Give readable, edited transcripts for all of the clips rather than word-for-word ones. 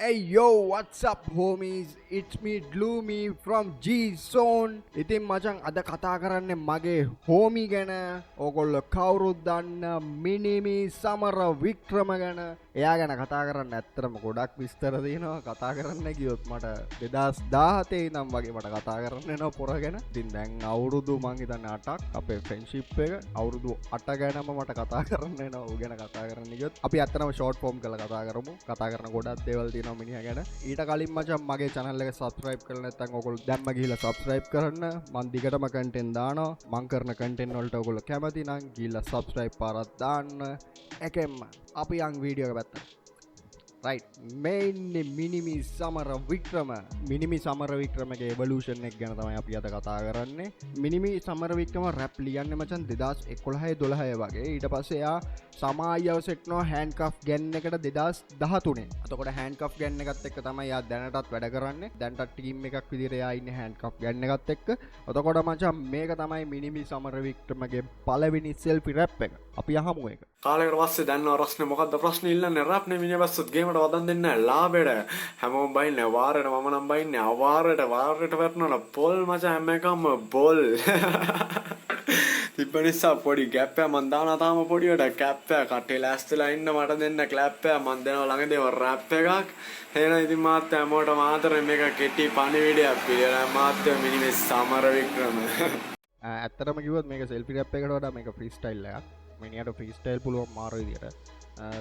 Hey yo, what's up homies? It's me Gloomy from G Zone. ඉතින් මචං අද කතා කරන්නේ මගේ හෝමි ගැන. ඕගොල්ලෝ කවුරුත් දන්න මිනිමි සමර වික්‍රම ගැන. එයා ගැන කතා කරන්න ඇත්තටම ගොඩක් විස්තර තියෙනවා. කතා කරන්න ගියොත් මට 2017 ඉඳන් වගේ මට කතා කරන්න එනවා පොර ගැන. ඉතින් දැන් අවුරුදු මං හිතන්නේ 8ක් අපේ ෆ්‍රෙන්ඩ්ෂිප් එක. අවුරුදු 8 ගැනම මට කතා කරන්න එනවා. ඌ ගැන කතා කරන්න ගියොත් අපි ඇත්තටම ෂෝට් ෆෝම් කරලා කතා කරමු. කතා කරන ගොඩක් දේවල් තියෙනවා මිනිහා ගැන. ඊට කලින් මචං මගේ channel එක subscribe කරලා නැත්නම් ඔයගොල්ලෝ දැම්ම ගිහිල්ලා subscribe කරන්න. මම දිගටම content දානවා. මම කරන content වලට ඔයගොල්ලෝ කැමති නම් ගිහිල්ලා subscribe පාරක් දාන්න. එකෙන්ම අපි යන් වීඩියෝ එක පැත්තට. right mainly මිනිමි සමර වික්‍රම වික්‍රමගේ evolution එක ගැන තමයි අපි අද කතා කරන්නේ. මිනිමි සමර වික්‍රම rap ලියන්නේ මචං 2011 12 වගේ. ඊට පස්සේ එයා සමායව සෙට්නවා handcuff gang එකට 2013. එතකොට handcuff gang එකත් එක්ක තමයි එයා දැනටත් වැඩ කරන්නේ. දැනටත් ටීම් එකක් විදිහට එයා ඉන්නේ handcuff gang එකත් එක්ක. එතකොට මචං මේක තමයි මිනිමි සමර වික්‍රමගේ පළවෙනි selfie rap එක. අපි අහමු ඒක. කාලයකට පස්සේ දැන්නවා රස්නේ මොකද්ද ප්‍රශ්නේ ඉල්ලන්නේ රැප් නේ මිනිහවස්සත් ගේමට වදන් දෙන්නේ නැහැ ලාභෙට හැමෝම බයින්නේ වාරයට මම නම් බයින්නේ අවාරයට වැටෙනවා පොල් මචං හැම එකම බොල් තිබ්බ නිසා පොඩි ගැප් එක මන් දානවා තාම පොඩියට කැප් එක කටේ ලෑස්තිලා ඉන්න මට දෙන්න ක්ලැප් එක මන් දෙනවා ළඟදී රැප් එකක් එහෙනම් ඉතින් මාත් හැමෝටම ආතරේ මේක කෙටි පණිවිඩයක් පිළිලා මාත් මිනිමේ සමර වික්‍රම ඇත්තටම කිව්වොත් මේක selfie rap එකකට වඩා මේක freestyle එකක්. මිනිහට ෆ්‍රීස්ටයිල් පුළුවන් මාරු විදියට.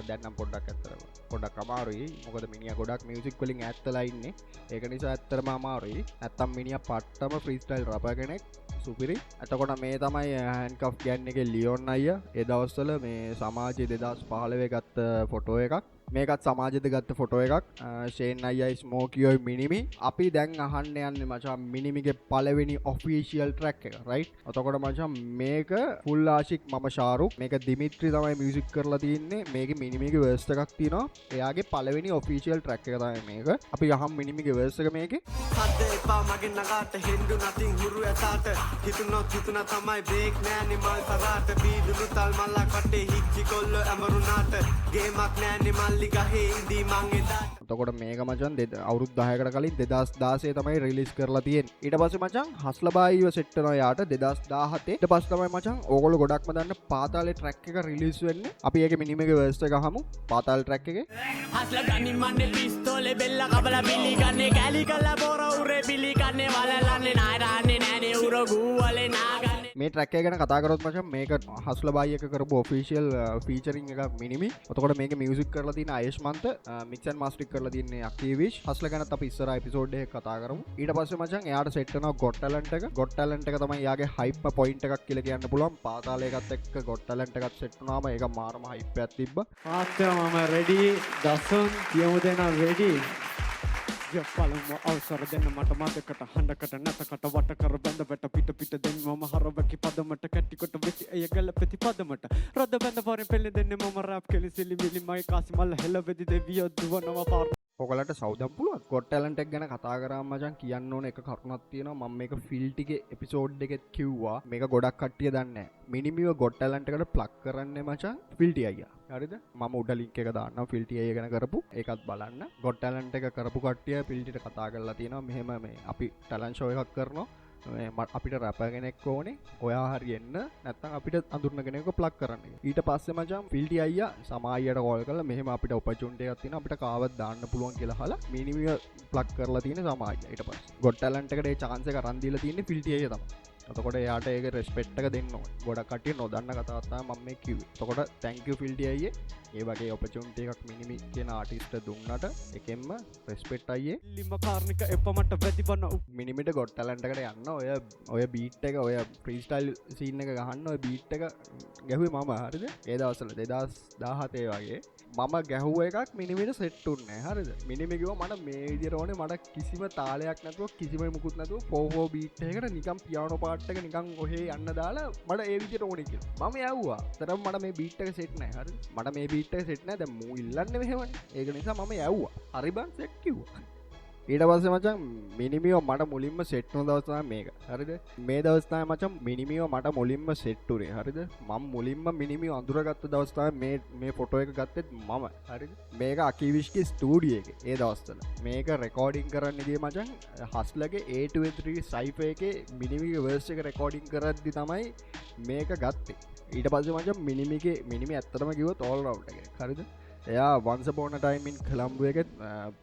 දැන් නම් පොඩ්ඩක් ඇත්තටම පොඩ්ඩක් අමාරුයි. මොකද මිනිහා ගොඩක් මියුසික් වලින් ඈත්ලා ඉන්නේ. ඒක නිසා ඇත්තටම අමාරුයි. නැත්තම් මිනිහා පට්ටම ෆ්‍රීස්ටයිල් රැපර් කෙනෙක්. සුපිරි. එතකොට මේ තමයි handcuff gang එකේ ලියොන් අයියා. ඒ දවස්වල මේ සමාජයේ 2015 ගත්ත ෆොටෝ එකක්. මේකත් සමාජෙද ගත්ත ෆොටෝ එකක්. ෂේන් අයියා ස්මෝකියෝයි මිනිමි. අපි දැන් අහන්න යන්නේ මචං මිනිමිගේ පළවෙනි ඔෆිෂියල් ට්‍රැක් එක. රයිට්. එතකොට මචං මේක ෆුල් ආශික් මම ශාරුක්. මේක දිමිත්‍රි තමයි මියුසික් කරලා තින්නේ. මේකේ මිනිමිගේ වර්ස් එකක් තියෙනවා. එයාගේ පළවෙනි ඔෆිෂියල් ට්‍රැක් එක තමයි මේක. අපි අහමු මිනිමිගේ වර්ස් එක මේකේ. හද එපා මගෙන් නගාට හෙන්දු නතින් හුරු ඇතාට හිතුනොත් හිතුනා තමයි බ්‍රේක් නෑනේ මල් තරාට බීදුණු තල් මල්ලා කටේ හිච්චි කොල්ල ඇමරුණාට ගේමක් නෑනේ මල්ලි ගහේ ඉඳී මං එදාට. එතකොට මේක මචං අවුරුදු 10කට කලින් 2016 තමයි රිලීස් කරලා තියෙන්නේ. ඊට පස්සේ මචං හස්ලබායිව සෙට් වෙනවා යාට 2017. ඊට පස්සේ තමයි මචං ඕගොල්ලෝ ගොඩක්ම දන්න පාතාලේ ට්‍රැක් එක රිලීස් වෙන්නේ. අපි ඒකේ මිනිමගේ වර්ස් එක අහමු. පාතාල ට්‍රැක් එකේ හස්ලා ගනි මන්නේ පිස්තෝලේ බෙල්ල කබලා බිලි ගන්නේ කැලි කල්ලා බොර උරේ බිලි ගන්නේ වලලන්නේ නායරන්නේ නෑනේ උර ගූවලේ නාගන්නේ. මේ ට්‍රැක් එක ගැන කතා කරොත් මචං මේක හස්ලබායි එක කරපු ඔෆිෂියල් ෆීචරින් එකක් මිනිමි. එතකොට මේකේ මියුසික් කරලා තියෙන ආයුෂ්මන්ත මික්ස් ඇන්ඩ් මාස්ටරින් කරලා තින්නේ අකීවිෂ්. හස්ල ගැනත් අපි ඉස්සරහ එපිසෝඩ් එකේ කතා කරමු. ඊට පස්සේ මචං එයාට සෙට් වෙනවා ගොට් ටැලන්ට් එක. ගොට් ටැලන්ට් එක තමයි එයාගේ හයිප් පොයින්ට් එකක් කියලා කියන්න පුළුවන්. පාතාලයකත් එක්ක ගොට් ටැලන්ට් එකත් සෙට් වුණාම ඒක මාරම හයිප් එකක් තිබ්බා. ආත්‍ය මම රෙඩි දසුන් කියමු දෙනා රෙඩි යපලම අවසර දෙන්න මට මාදකට හඬකට නැතකට වට කර බඳ වැට පිට පිට දෙන්න මම හරවකි පදමට කැටිකොට වෙති අය ගල ප්‍රතිපදමට රොද බඳ වරින් පෙළෙ දෙන්න මම රැප් කෙලි සිලි මිලි මයි කාසි මල්ල හෙල වෙදි දෙවියෝ දුවනවා පාර. ඔයගලට සෞදම් පුළුවන් ගොට් ටැලන්ට් එක ගැන කතා කරාම මචං කියන්න ඕන එක කරුණක් තියෙනවා. මම මේක ෆිල්ට් එකේ එපිසෝඩ් එකෙත් කිව්වා. මේක ගොඩක් කට්ටිය දන්නේ නැහැ. මිනිමිව ගොට් ටැලන්ට් එකට ප්ලග් කරන්නේ මචං ෆිල්ටි අයියා. හරිද? මම උඩ ලින්ක් එක දාන්නම් ෆිල්ටි අයියා ගැන කරපු. ඒකත් බලන්න. ගොට් ටැලන්ට් එක කරපු කට්ටිය ෆිල්ටිට කතා කරලා තියෙනවා. මෙහෙම මේ අපි ටැලන්ට් ෂෝ එකක් කරනවා. අපිට රැපර් කෙනෙක් ඕනේ. ඔයා හරි එන්න නැත්නම් අපිට අඳුරන කෙනෙක්ව ප්ලග් කරන්න. ඊට පස්සේ මචං ෆිල්ටි අයියා සමායියට කෝල් කරලා මෙහෙම අපිට ඔපචුනිටි එකක් තියෙනවා. අපිට කාවත් දාන්න පුළුවන් කියලා අහලා මිනිමිව ප්ලග් කරලා තියෙන සමායියා. ඊට පස්සේ ගොඩ් ටැලන්ට් එකට ඒ chance එක අරන් දීලා තියෙන්නේ ෆිල්ටි අයියා තමයි. එතකොට එයාට ඒක රෙස්පෙක්ට් එක දෙන්න ඕනේ. ගොඩක් කට්ටිය නොදන්න කතාවක් තමයි මම මේ කිව්වේ. එතකොට thank you ෆිල්ටි අයියේ. ඒ වගේ ඔපචුනිටි එකක් මිනිමි කියන ආටිස්ට් දුන්නට එකෙන්ම රෙස්පෙක්ට් අයියේ. ලිම කාර්නික එපමට වැඩි වන මිනිමිට ගොඩ් ටැලන්ට් එකට යන්න ඔය බීට් එක ඔය ෆ්‍රීස්ටයිල් සීන් එක ගහන්න ඔය බීට් එක ගැහුවේ මම හරිද? ඒ දවස්වල 2017 වගේ මම ගැහුව එකක් මිනිමිට සෙට් උන්නේ හරිද? මිනිමි කිව්වා මට මේ විදියට ඕනේ මට කිසිම තාලයක් නැතුව කිසිම මුකුත් නැතුව 4/4 බීට් එකකට නිකන් පියානෝ පාට් එක නිකන් ඔහේ යන්න දාලා මට ඒ විදියට ඕනේ කියලා. මම යවුවා. තරම් මට මේ බීට් එක සෙට් නැහැ හරිද? මට මේ බීට් එක සෙට් නැහැ. දැන් මූ ඉල්ලන්නේ මෙහෙමනේ. ඒක නිසා මම යවුවා. හරි බං සෙට් කිව්වා. ඊට පස්සේ මචං මිනිමියෝ මට මුලින්ම සෙට් වුණ දවස් තමයි මේක. හරිද? මේ දවස් තමයි මචං මිනිමියෝ මට මුලින්ම සෙට් උනේ. හරිද? මම මුලින්ම මිනිමියෝ අඳුරගත්ත දවස් තමයි මේ ෆොටෝ එක ගත්තෙත් මම. හරිද? මේක අකිවිෂ්ගේ ස්ටුඩියෝ එකේ ඒ දවස්වල. මේක රෙකෝඩින් කරන්න ගියේ මචං හස්ලගේ A23 සයිෆර් එකේ මිනිමිගේ වර්ස් එක රෙකෝඩින් කරද්දි තමයි මේක ගත්තේ. ඊට පස්සේ මචං මිනිමි ඇත්තටම කිව්වොත් ඕල් රවුන්ඩ් එකක්. හරිද? එයා once upon a time in Colombo එකේ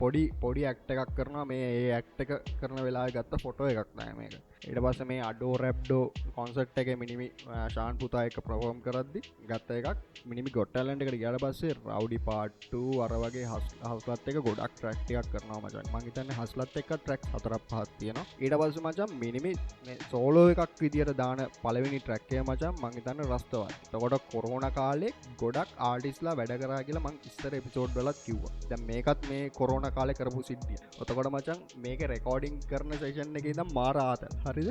පොඩි ඇක්ට් එකක් කරනවා. මේ ඒ ඇක්ට් එක කරන වෙලාවේ ගත්ත ෆොටෝ එකක් නෑ මේක. ඊට පස්සේ මේ අඩෝ රැප්ඩෝ කොන්සර්ට් එකේ මිනිමි ශාන් පුතා එක්ක පර්ෆෝම් කරද්දි ගත්ත එකක්. මිනිමි ගොට් ටැලන්ට් එකට ගියාට පස්සේ රවුඩි පාර්ට් 2 අර වගේ හස්ලත් එක ගොඩක් ට්‍රැක් ටිකක් කරනවා මචං. මං හිතන්නේ හස්ලත් එක්ක ට්‍රැක් 4-5ක් තියෙනවා. ඊට පස්සේ මචං මිනිමි මේ සෝලෝ එකක් විදියට දාන පළවෙනි ට්‍රැක් එක මචං මං හිතන්නේ රස්තවත්. එතකොට කොරෝනා කාලේ ගොඩක් ආටිස්ට්ලා වැඩ කරා කියලා මං ඉස්සර එපිසෝඩ් වලත් කිව්වා. දැන් මේකත් මේ කොරෝනා කාලේ කරපු සිද්ධිය. එතකොට මචං මේක රෙකෝඩින් කරන සෙෂන් එකේ ඉඳන් මාර ආතල්. හරිද?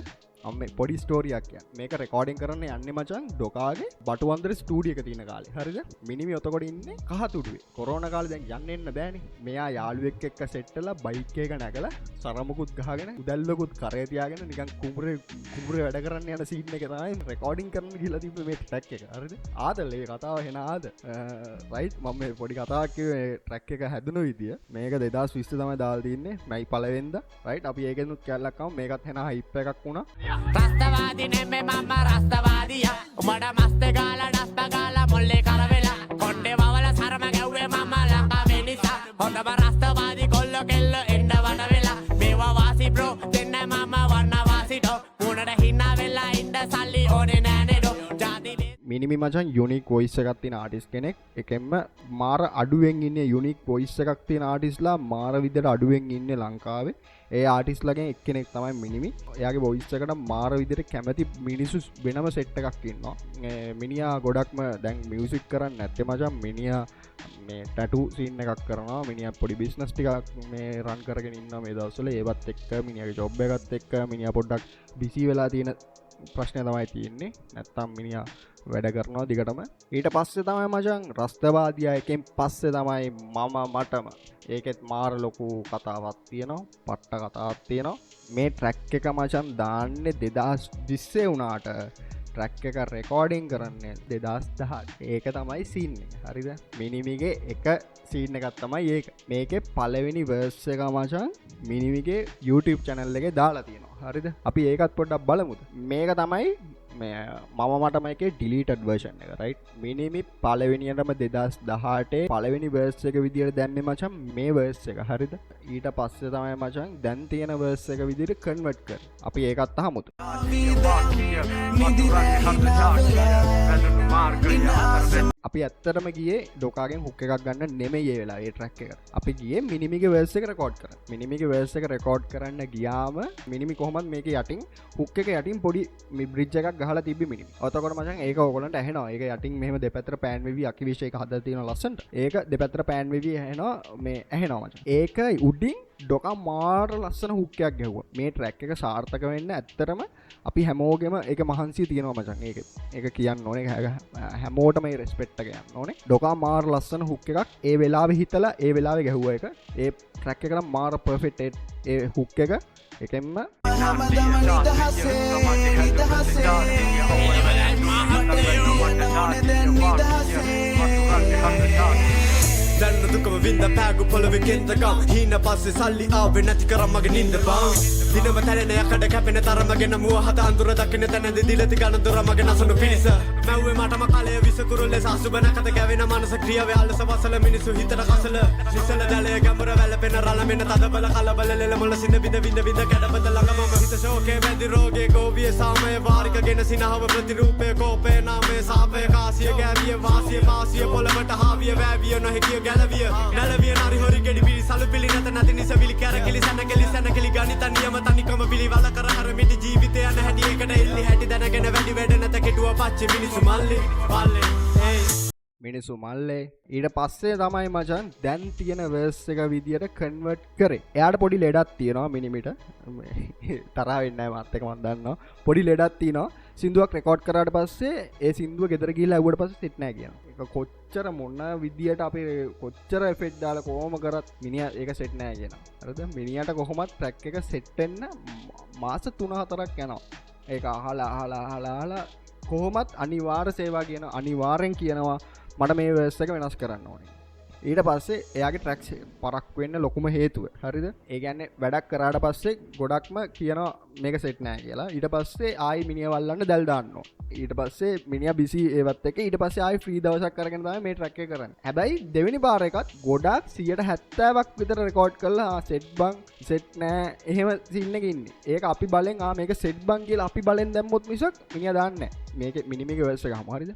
අම්මේ පොඩි ස්ටෝරියක් කියන්න. මේක රෙකෝඩින් කරන්න යන්නේ මචං ඩොකාගේ බටුවන්දර ස්ටුඩියෝ එක තියෙන කාලේ. හරිද? මිනිමි ඔතකොට ඉන්නේ කහතුඩුවේ. කොරෝනා කාලේ දැන් යන්න එන්න බෑනේ. මෙයා යාළුවෙක් එක්ක සෙට් වෙලා බයික් එක නැගලා සරමුකුත් ගහගෙන උදැල්ලකුත් කරේ තියාගෙන නිකන් කුඹුරේ වැඩ කරන්න යන සීන් එක තමයි රෙකෝඩින් කරන්න ගිහලා තිබ්බ මේ ට්‍රැක් එක. හරිද? ආදල් මේ කතාව හෙන ආද. රයිට් මම මේ පොඩි කතාවක් කිව්වේ ට්‍රැක් එක හැදුණු විදිය. මේක 2020 තමයි දාලා තින්නේ. මයි පළවෙනිදා. රයිට් අපි ඒකෙනුත් කැලලක් ආව මේකත් හෙන හයිප් එකක් වුණා. රස්තවාදී නෙමෙයි මම රස්තවාදියා උඹට මස්ත ගාලා ඩස්ප ගාලා මොල්ලේ කරවෙලා කොණ්ඩේ වවල සරම ගැව්වේ මම ළඟ වෙනිසා හොඳම රස්තවාදී කොල්ල කෙල්ල එන්න වඩ වෙලා මේවා වාසි බ්‍රෝ දෙන්න මම වන්න වාසිටෝ මුණට හිනා වෙලා ඉන්න සල්ලි ඕනේ නෑනේ ඩෝ ජාති මිනිමි මචං යුනික් වොයිස් එකක් තියෙන ආටිස්ට් කෙනෙක්. එකෙන්ම මාර අඩුවෙන් ඉන්නේ යුනික් වොයිස් එකක් තියෙන ආටිස්ට්ලා මාර විදිහට අඩුවෙන් ඉන්නේ ලංකාවේ. ඒ ආටිස්ට්ලාගෙන් එක්කෙනෙක් තමයි මිනිමි. එයාගේ වොයිස් එකට මාර විදිහට කැමති මිනිස්සු වෙනම සෙට් එකක් ඉන්නවා. මිනිහා ගොඩක්ම දැන් මියුසික් කරන්නේ නැත්තේ මචං. මිනිහා මේ ටැටු සීන් එකක් කරනවා. මිනිහා පොඩි බිස්නස් ටිකක් මේ රන් කරගෙන ඉන්නවා මේ දවස්වල. ඒවත් එක්ක මිනිහාගේ ජොබ් එකත් එක්ක මිනිහා පොඩ්ඩක් බිසි වෙලා තියෙන ප්‍රශ්නය තමයි තියෙන්නේ. නැත්තම් මිනිහා වැඩ කරනවා දිගටම. ඊට පස්සේ තමයි මචං රස්තවාදියා එකෙන් පස්සේ තමයි මටම ඒකෙත් මාර ලොකු කතාවක් තියෙනවා. පට්ට කතාවක් තියෙනවා. මේ ට්‍රැක් එක මචං දාන්නේ 2020 වුණාට ට්‍රැක් එක රෙකෝඩින් කරන්නේ 2018. ඒක තමයි සීන් එක. හරිද? මිනිමිගේ එක සීන් එකක් තමයි ඒක. මේකේ පළවෙනි වර්ස් එක මචං මිනිමිගේ YouTube channel එකේ දාලා තියෙනවා. හරිද? අපි ඒකත් පොඩ්ඩක් බලමුද? මේක තමයි මම මට මේකේ deleted version එක. right? මිනිමි පළවෙනියටම 2018 පළවෙනි verse එක විදියට දැම්මේ මචං මේ verse එක. හරිද? ඊට පස්සේ තමයි මචං දැන් තියෙන verse එක විදියට convert කරන්නේ. අපි ඒකත් අහමුද? අපි ඇත්තටම ගියේ ඩොකාගෙන් හුක් එකක් ගන්න නෙමෙයි ඒ වෙලාවේ ට්‍රැක් එක. අපි ගියේ මිනිමිගේ verse එක රෙකෝඩ් කරන්න. මිනිමිගේ verse එක රෙකෝඩ් කරන්න ගියාම මිනිමි කොහොමද මේකේ යටින් හුක් එක යටින් පොඩි බ්‍රිජ් එකක් ගහලා තිබ්බි මිනිමි. ඔතකොට මචං ඒක ඕගොල්ලන්ට ඇහෙනවා. ඒක යටින් මෙහෙම දෙපැත්තට පෑන් වෙවි අකිවිෂ එක හදලා තියෙනවා ලස්සනට. ඒක දෙපැත්තට පෑන් වෙවි ඇහෙනවා මේ ඇහෙනවා මචං. ඒක උඩින් ඩොකා මාර ලස්සන හුක් එකක් ගැහුවා. මේ ට්‍රැක් එක සාර්ථක වෙන්න ඇත්තටම අපි හැමෝගෙම ඒක මහන්සිය තියෙනවා මචං. ඒක කියන්න ඕනේ. හැමෝටම මේ රෙස්පෙක්ට් එක යන්න ඕනේ. ඩොකා මාර ලස්සන හුක් එකක් ඒ වෙලාවේ හිතලා ඒ වෙලාවේ ගැහුවා ඒක. ඒ ට්‍රැක් එකට මාර පර්ෆෙක්ට් ඒ හුක් එක එකෙන්ම දැන්න දුකම වින්ද පෑගු පොළොවෙ ගෙන්දකම් හීන පස්සේ සල්ලි ආවේ නැති කරම් මගේ නින්ද බං දිනම තැරෙන යකඩ කැපෙන තරමගෙන මුව හත අඳුර දකින්න තැනද දිලති ගන දොර මගේ නසුණු පිරිස මැව්වේ මටම කලය විසකුරුල්ලේ සාසුබ නැකත ගැවෙන මනස ක්‍රියාවේ අල්ලස වසල මිනිසු හිතට කසල සිසල දැලය ගැඹුර වැළපෙන රළ මෙන්න තදබල කලබල ලෙල මොළ සිඳ විඳ කැඩපත ළඟ මම හිත ශෝකේ වැදි රෝගේ ගෝවිය සාමය වාරිකගෙන සිනහව ප්‍රතිරූපේ කෝපේ නාමේ සාපේ කාසිය ගෑවිය වාසිය පාසිය පොළවට හාවිය වෑවිය නොහැකිය ගැලවිය නැලවිය නරි හොරි ගෙඩි පිරි සලු පිලි නැත නැති නිසවිලි කැරකිලි සැනකෙලි ගණිත නියම තනිකම පිළිවල කර හර මිටි ජීවිතය යන හැටි එකට එල්ලි හැටි දැනගෙන වැඩි වැඩ නැත කෙටුව පච්ච මිනිසු මල්ලි පල්ලේ මිනිසු මල්ලේ. ඊට පස්සේ තමයි මචන් දැන් තියෙන වර්ස් එක විදියට කන්වර්ට් කරේ. එයාට පොඩි ලෙඩක් තියෙනවා මිනිමිට. තරහ වෙන්නේ නැහැ මාත් එක මම දන්නවා. පොඩි ලෙඩක් තියෙනවා. සින්දුවක් රෙකෝඩ් කරාට පස්සේ ඒ සින්දුව ගෙදර ගිහිල්ලා ඇහුවට පස්සේ සෙට් නැහැ කියනවා. ඒක කොච්චර මොන විදියට අපි කොච්චර එෆෙක්ට් දාලා කොහොම කරත් මිනිහා ඒක සෙට් නැහැ කියනවා. හරිද? මිනිහාට කොහොමත් ට්‍රැක් එක සෙට් වෙන්න මාස 3-4ක් යනවා. ඒක අහලා කොහොමත් අනිවාර්ය සේවා කියන අනිවාර්යෙන් කියනවා මට මේ වර්ස් එක වෙනස් කරන්න ඕනේ. ඊට පස්සේ එයාගේ ට්‍රැක්ස් පරක් වෙන්න ලොකුම හේතුව. හරිද? ඒ කියන්නේ වැඩක් කරාට පස්සේ ගොඩක්ම කියනවා මේක සෙට් නෑ කියලා. ඊට පස්සේ ආයි මිනිහා වල්ලන්න දැල් දාන්නවා. ඊට පස්සේ මිනිහා බිසි ඒවත් එක්ක ඊට පස්සේ ආයි ෆ්‍රී දවසක් අරගෙන තමයි මේ ට්‍රැක් එක කරන්නේ. හැබැයි දෙවෙනි පාර එකත් ගොඩක් 170ක් විතර රෙකෝඩ් කරලා සෙට් බං සෙට් නෑ එහෙම සීන් එකක ඉන්නේ. ඒක අපි බලෙන් මේක සෙට් බං කියලා අපි බලෙන් දැම්මොත් මිසක් මිනිහා දාන්නේ නෑ. මේක මිනිමේගේ වර්ස් එකම හරිද?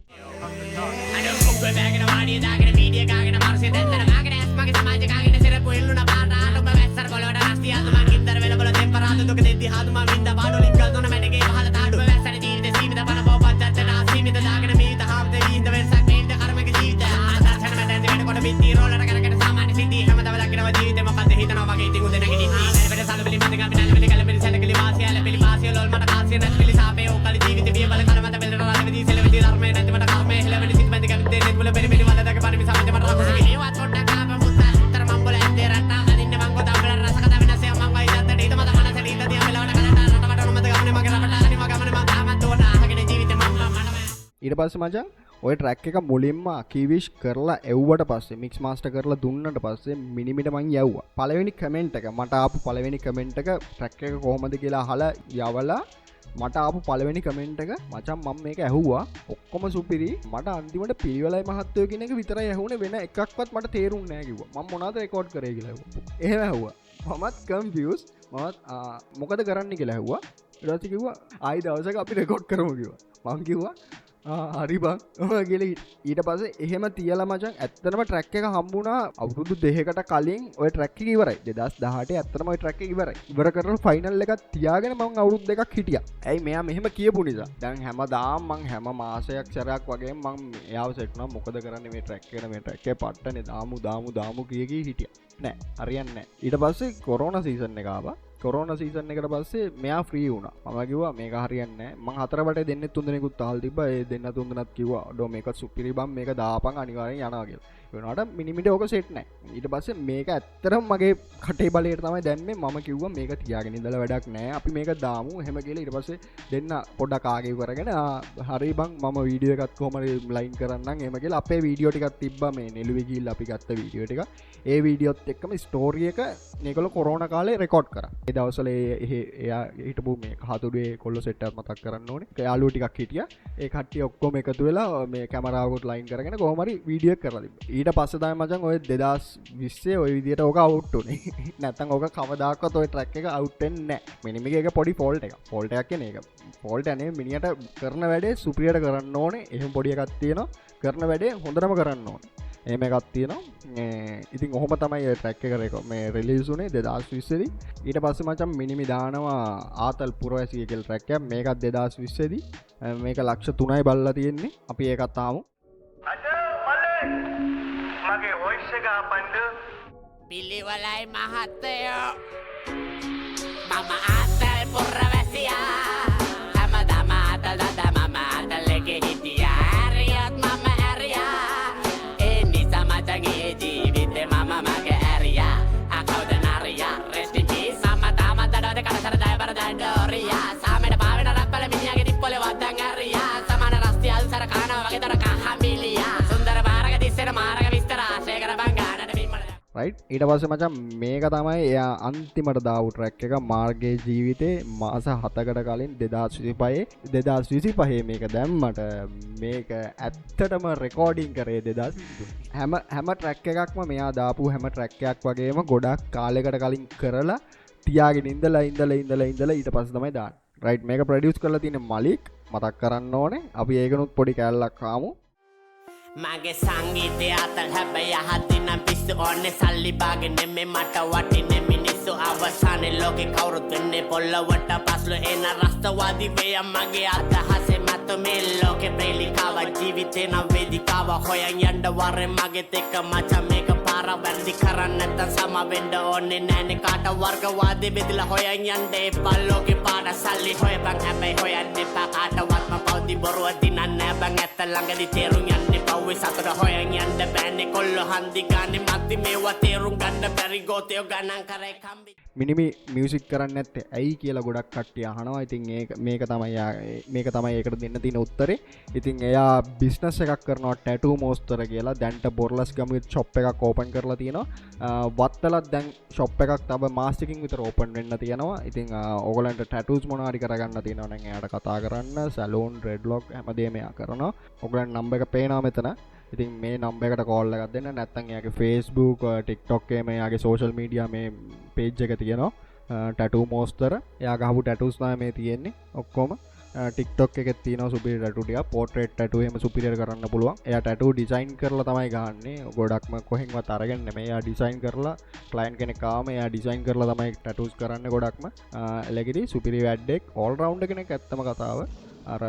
අර කුඹ බෑගෙන වාඩිය දාගෙන මීඩියා කාගෙන මාර්සිය දැන්නන කාගෙන ඇස් මගේ සමාජ කාගෙන සිරපු එල්ලුණ පාරාට ඔබ වැස්සර කොළවඩ රස්තිය අතුමා කින්දර වෙලබල දෙපරාද දුක දෙද්දි හාදුමා වින්ද පාඩොලින් කල් දොන මැඩගේ පහල තාඩුව වැස්සර ජීවිත සීමිත පන පොපත්තට ආසීමිත දාගෙන මීත හාම්ද වීන්ද වෙස්සක් මේන්ද කර්මක ජීවිත ආදර්ශන මැදෙන්ද වැඩ කොට බිත්ති රෝලර කරගෙන සාමාන්‍ය සිද්ධි හැම දවස් දකිනවා ජීවිතේ මොකද්ද හිතනවා වගේ ඉතින් උදේ නැගිටින්නේ වැඩ සල්ලි පිළි මන්ද ගාමිනල් වෙලි කලපිලි සැලකලි වාසිය ලැබිලි වාසිය ලොල් මට කාසිය නැතිලි සාපේ ඕකලි ජීවිතේ බිය බල කරමත බෙල්ල රාලෙදි සෙලෙදි ධර්මයේ නැති මට කර්මයේ හෙලවෙලි සිත් මැද කැවිත් දෙන්නේ මුල පෙරි පෙරි වල දක පරිමි සමජ මට රාකුසි ඒවත් පොඩ්ඩක් ආප මුත්තා උත්තර මම් බල ඇත්තේ රට්ටා අදින්න මං කොත අපල රස කතා වෙනසේ මං වයි දත්තට ඊට මත මනස ඊට දිය මෙලවන කලට රට මට නොමද ගමනේ මගේ රට අනි මගමනේ මං තාමත් තෝරන ආහගෙන ජීවිතේ මම ඊට පස්සේ මචං ඔය ට්‍රැක් එක මුලින්ම කීවිෂ් කරලා එව්වට පස්සේ මික්ස් මාස්ටර් කරලා දුන්නට පස්සේ මිනිමිට මං යවුවා. පළවෙනි කමෙන්ට් එක මට ආපු පළවෙනි කමෙන්ට් එක ට්‍රැක් එක කොහොමද කියලා අහලා යවලා මට ආපු පළවෙනි කමෙන්ට් එක මචං මම මේක ඇහුවා ඔක්කොම සුපිරි මට අන්තිමට පිළිවෙලයි මහත්තයෝ කියන එක විතරයි ඇහුනේ වෙන එකක්වත් මට තේරුන්නේ නැහැ කිව්වා. මම මොනවද රෙකෝඩ් කරේ කියලා ඇහුවා. එහෙම ඇහුවා. මමත් කන්ෆියුස් මමත් මොකද කරන්න කියලා ඇහුවා. ඊට පස්සේ කිව්වා ආයි දවසක අපි රෙකෝඩ් කරමු කිව්වා. මං කිව්වා හරි බං කියලා ඊට පස්සේ එහෙම තියලා මචං ඇත්තටම ට්‍රැක් එක හම්බුණා අවුරුදු 2කට කලින් ඔය ට්‍රැක් එක ඉවරයි 2018 ඇත්තටම ඔය ට්‍රැක් එක ඉවරයි ඉවර කරලා ෆයිනල් එකක් තියාගෙන මම අවුරුදු 2ක් හිටියා. ඇයි මෙයා මෙහෙම කියපු නිසා. දැන් හැමදාම මං හැම මාසයක් සැරයක් වගේ මං එයාව සෙට් වුණා මොකද කරන්නේ මේ ට්‍රැක් එකට මේ ට්‍රැක් එකේ පට්ටනේ දාමු කී හිටියා. නෑ හරියන්නේ නෑ. ඊට පස්සේ කොරෝනා සීසන් එක ආවා. කොරෝනා සීසන් එකට පස්සේ මෙයා ෆ්‍රී වුණා. මම කිව්වා මේක හරියන්නේ නැහැ. මං හතර වටේ දෙන්නේ තුන් දෙනෙකුත් අහල් තිබ්බා. ඒ දෙන්න තුන් දෙනාත් කිව්වා "ඩෝ මේක සුපිරි බම් මේක දාපන් අනිවාර්යෙන් යනවා" කියලා. ඒ වුණාට මිනිමිට ඕක සෙට් නැහැ. ඊට පස්සේ මේක ඇත්තටම මගේ කටේ බලයට තමයි දැම්මේ. මම කිව්වා මේක තියාගෙන ඉඳලා වැඩක් නැහැ. අපි මේක දාමු එහෙම කියලා. ඊට පස්සේ දෙන්න පොඩ්ඩක් ආගෙව කරගෙන හරි බං මම වීඩියෝ එකත් කොහමද ලයින් කරන්නම් එහෙම කියලා අපේ වීඩියෝ ටිකක් තිබ්බා මේ නෙළුවේ ගිහිල්ලා අපි ගත්ත වීඩියෝ ටික. ඒ වීඩියෝත් එක්කම ස්ටෝරි එක මේගොල්ලෝ කොරෝනා කාලේ රෙකෝඩ් කරා. ඒ දවස්වල එයා හිටපු මේ කහතුඩුවේ කොල්ල සෙට් එකක් මතක් කරන්න ඕනේ. ඒ යාළුවෝ ටිකක් හිටියා. ඒ කට්ටිය ඔක්කොම එකතු වෙලා මේ කැමරාවකට ලයින් කරගෙන කොහොම හරි වීඩියෝ එක කරලා තිබ්බා. ඊට පස්සේ තමයි මචං ඔය 2020 ඔය විදියට ඕක අවුට් උනේ. නැත්තම් ඕක කවදාකවත් ඔය ට්‍රැක් එක අවුට් වෙන්නේ නැහැ. මිනිමගේ එක පොඩි ෆෝල්ට් එකක්. ෆෝල්ට් එකක් කියන්නේ ඒක. ෆෝල්ට් යන්නේ මිනිහට කරන වැඩේ සුපිරියට කරන්න ඕනේ. එහෙම පොඩි එකක් තියෙනවා. කරන වැඩේ හොඳටම කරන්න ඕනේ. එහෙම එකක් තියෙනවා. ඉතින් ඔහොම තමයි ට්‍රැක් එක මේ රිලීස් උනේ 2020 දී. ඊට පස්සේ මචං මිනිමි දානවා ආතල් පුරවැසිය කියලා ට්‍රැක් එකක්. මේකත් 2020 දී. මේක ලක්ෂ 3යි බලලා තියෙන්නේ. අපි ඒකත් ආමු. අද මල්ලේ මගේ වොයිස් එක අපන්න පිළිවෙලයි මහත්තයෝ මම ආතල් පුරවැසියා හැමදාම ආතල් දද මම ආතල් එකේ හිටියා ඇරියත් මම ඇරියා ඒ නිසා මචගේ ජීවිතේ මම මගේ ඇරියා අකවුද නරියා රෙස්ට් ඉන් පීස් මම තාමත් දඩවද කනසර දයබර දඩෝරියා සාමෙට පාවෙන රක්පල මිනිහාගේ තිප්පොලේ වද්දන් ඇරියා සමාන රස්ති අල්සර කනවා වගේ දර කහමිලියා සුන්දර බාරක දිස්සෙන මාරක විස්තර ආශය කර බංගානට බිම්මල රයිට් ඊට පස්සේ මචං මේක තමයි එයා අන්තිමට දාපු ට්‍රැක් එක මාර්ගයේ ජීවිතේ මාස 7කට කලින් 2025 මේක දැම්මට මේක ඇත්තටම රෙකෝඩින් කරේ 2023 හැම ට්‍රැක් එකක්ම මෙයා දාපු හැම ට්‍රැක් එකක් වගේම ගොඩක් කාලයකට කලින් කරලා තියාගෙන ඉඳලා ඊට පස්සේ තමයි දාන්නේ රයිට් මේක ප්‍රොඩියුස් කරලා තියෙන මලික් මතක් කරන්න ඕනේ අපි ඒකනොත් පොඩි කැලලක් ආමු මගේ සංගීතය අතල් හැබැයි අහදිනම් පිස්සු ඕනේ සල්ලි බාගෙන නෙමෙයි මට වටින්නේ මිනිස්සු අවසානයේ ලෝකේ කවුරුත් වෙන්නේ පොළවට පස්ල එන රස්තවාදී වේ මගේ අදහසේ නැත මේ ලෝකේ ප්‍රේලිකාව ජීවිතේ නම් වේදිකාව හොයන් යන්න වරෙන් මගෙත් එක්ක මචං මේක පාර වැරදි කරන්න නැත්නම් සම වෙන්න ඕනේ නෑනේ කාට වර්ගවාදී බෙදලා හොයන් යන්න එපා ලෝකේ පාඩ සල්ලි හොයපන් හැබැයි හොයන්න එපා කාටවත් පවදි බොරුව දිනන්නේ බං ඇත්ත ළඟදි තේරුම් යන්න පව්වේ සතර හොයන් යන්න බෑනේ කොල්ල හන්දි ගානේ මැදි මේවා තේරුම් ගන්න බැරි ගෝතයෝ ගණන් කරේ කම්බි මිනිමි මියුසික් කරන්න නැත්තේ ඇයි කියලා ගොඩක් කට්ටිය අහනවා. ඉතින් මේක තමයි ඒකට දෙන්න තියෙන උත්තරේ. ඉතින් එයා බිස්නස් එකක් කරනවා ටැටූ මෝස්තර කියලා. දැන්ට බොර්ලස් ගමුවේ ෂොප් එකක් ඕපන් කරලා තියෙනවා. වත්තලත් දැන් ෂොප් එකක් තව මාස් එකකින් විතර ඕපන් වෙන්න තියෙනවා. ඉතින් ඕගලන්ට ටැටූස් මොනවා හරි කරගන්න තියෙනවා නම් එයාට කතා කරන්න. සැලූන් රෙඩ්ලොක් හැමදේම එයා කරනවා. ඕගලන්ට නම්බර් එක පේනවා මෙතන. ඉතින් මේ නම්බර් එකට කෝල් එකක් දෙන්න. නැත්නම් එයාගේ Facebook TikTok එකේ එයාගේ social media මේ page එක තියෙනවා. ටැටූ මෝස්තර. එයා ගහපු ටැටූස් තමයි මේ තියෙන්නේ ඔක්කොම. TikTok එකේ තියෙනවා සුපිරියර් ටැටූ ටික. portrait tattoo එහෙම සුපිරියර් කරන්න පුළුවන්. එයා ටැටූ ඩිසයින් කරලා තමයි ගහන්නේ. ගොඩක්ම කොහෙන්වත් අරගෙන නෙමෙයි. එයා ඩිසයින් කරලා ක්ලයන්ට් කෙනෙක් ආවම එයා ඩිසයින් කරලා තමයි ටැටූස් කරන්නේ ගොඩක්ම. එලගිරි සුපිරි වැඩෙක් all round කෙනෙක් ඇත්තම කතාව. අර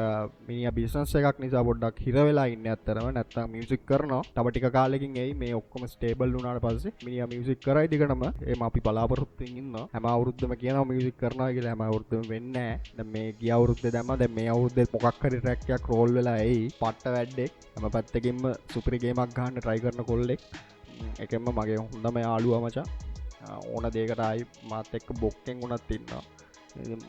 මිනිහා බිස්නස් එකක් නිසා පොඩ්ඩක් හිර වෙලා ඉන්නේ අත්තරම. නැත්තම් මියුසික් කරනවා. තව ටික කාලෙකින් එයි මේ ඔක්කොම ස්ටේබල් වුණාට පස්සේ මිනිහා මියුසික් කරයි දිගටම. එහෙම අපි බලාපොරොත්තුෙන් ඉන්නවා. හැම අවුරුද්දම කියනවා මියුසික් කරනවා කියලා. හැම අවුරුද්දම වෙන්නේ නැහැ. දැන් මේ ගිය අවුරුද්දේ දැම්මා. දැන් මේ අවුරුද්දේ මොකක් හරි ට්‍රැක් එකක් රෝල් වෙලා එයි. පට්ට වැඩෙක්. හැම පැත්තකින්ම සුපිරි ගේමක් ගහන්න try කරන කොල්ලෙක්. එකෙන්ම මගේ හොඳම යාළුවා මචං. ඕන දෙයකට ආයි මාත් එක්ක බොක්කෙන් උනත් ඉන්නවා.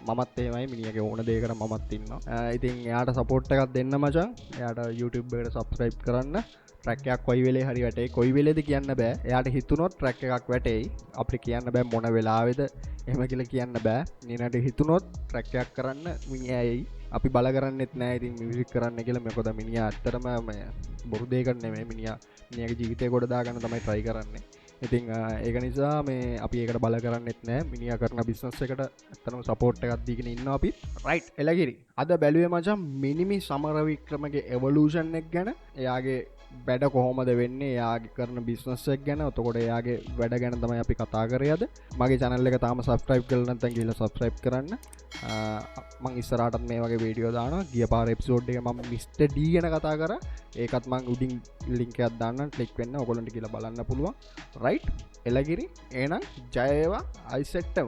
මමත් එහෙමයි මිනිහගේ ඕන දෙයකට මමත් ඉන්නවා. ඉතින් එයාට සපෝට් එකක් දෙන්න මචං. එයාට YouTube එකට subscribe කරන්න. ට්‍රැක් එකක් කොයි වෙලේ හරි වැටේ. කොයි වෙලේද කියන්න බෑ. එයාට හිතුනොත් ට්‍රැක් එකක් වැටෙයි. අපිට කියන්න බෑ මොන වෙලාවෙද එහෙම කියලා කියන්න බෑ. නිනට හිතුනොත් ට්‍රැක් එකක් කරන්න මිනිහා එයි. අපි බල කරන්නෙත් නෑ ඉතින් මියුසික් කරන්න කියලා. මොකද මිනිහා ඇත්තටම බොරු දෙයකට නෙමෙයි. මිනිහාගේ ජීවිතේ ගොඩ දාගන්න තමයි try කරන්නේ. ඉතින් ඒක නිසා මේ අපි ඒකට බල කරන්නෙත් නෑ. මිනිහා කරන බිස්නස් එකට ඇත්තටම සපෝට් එකක් දීගෙන ඉන්නවා අපි. රයිට් එලගිරි. අද බැලුවේ මචං මිනිමි සමරවික්‍රමගේ එවලූෂන් එක ගැන. එයාගේ වැඩ කොහොමද වෙන්නේ, එයාගේ කරන බිස්නස් එක ගැන. එතකොට එයාගේ වැඩ ගැන තමයි අපි කතා කරේ අද. මගේ channel එක තාම subscribe කරලා නැත්නම් ගිහලා subscribe කරන්න. මම ඉස්සරහටත් මේ වගේ වීඩියෝ දානවා. ගිය පාර එපිසෝඩ් එක මම Mr. D ගැන කතා කරා. ඒකත් මම උඩින් link එකක් දාන්නම්. click වෙන්න ඔයගොල්ලන්ට කියලා බලන්න පුළුවන්. right එලගිරි එහෙනම් ජය වේවා. I set